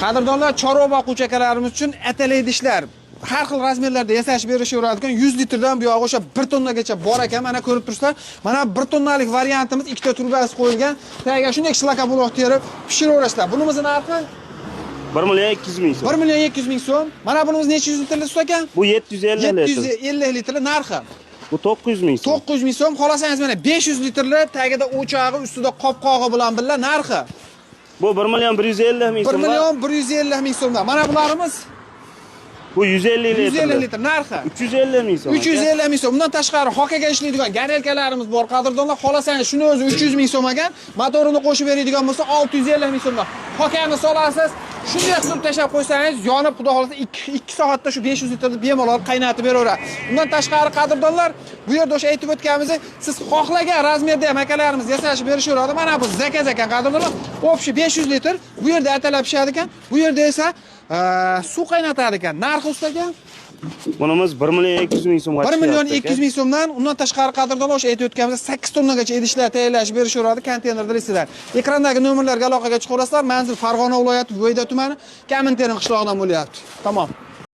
Qadrdonlar, chorva boquvchi akalarimiz uchun atala idishlar har xil razmerlarda yasash berishaveradigan 100 litrdan buyog'i o'sha 1 tonnagacha bor ekan. Mana ko'rib turibsizlar. Mana 1 tonnalik variantimiz ikkita turbasi qo'yilgan. Tagiga shunday shlakobloq terib pishiraverasizlar. Bunimiz narxi 1.200.000 so'm. 1.200.000 so'm. Mana bunimiz necha yuz litrli sut ekan? Bu 750 litr. 750 litr narxi. Bu 900.000 so'm. 900.000 so'm. Xolasangiz mana 500 litrli tagida o'chog'i, ustida qopqog'i bilan birga narxi. Bu 1.150.000 so'm. 1.150.000 so'mdan. Mana bularimiz bu 150 litr. 150 litr narxi 350.000 so'm. 350.000 so'm. Bundan tashqari hokaga ishlaydigan garelkalarimiz bor. Qadrdonlar, xolasangiz shuni o'zi 300.000 so'm ekan. Motorini qo'shib beradigan bo'lsa 650.000 so'mdan. Hokani solasiz, shunday qilib tashlab qo'ysangiz, yonib xudo xolasa 2 soatda shu 500 litrni bemalol qaynatib beraveradi. Bundan tashqari qadrdonlar, bu yerda o'sha aytib o'tganimizdek, siz xohlagan razmerda ham akalarimiz yasashib berishaveradi. Mana bu zakaz ekan qadrdonlar. Opshi 500 litr. Bu yerda atalab pishadi ekan. Bu yerda esa suv qaynatadi ekan. Narxi ustaga bunimiz 1.200.000 so'mga 1.200.000 so'mdan. Undan tashqari qadrdonlar o'sha aytib o'tganimiz 8 tonnagacha idishlar tayyorlashib berishaveradi konteynerda listlar. Ekrandagi nomerlarga aloqaga chiqaverasizlar. Manzil Farg'ona viloyati Bo'yda tumani, Kamintern qishlog'idan bo'lyapti. Tamom.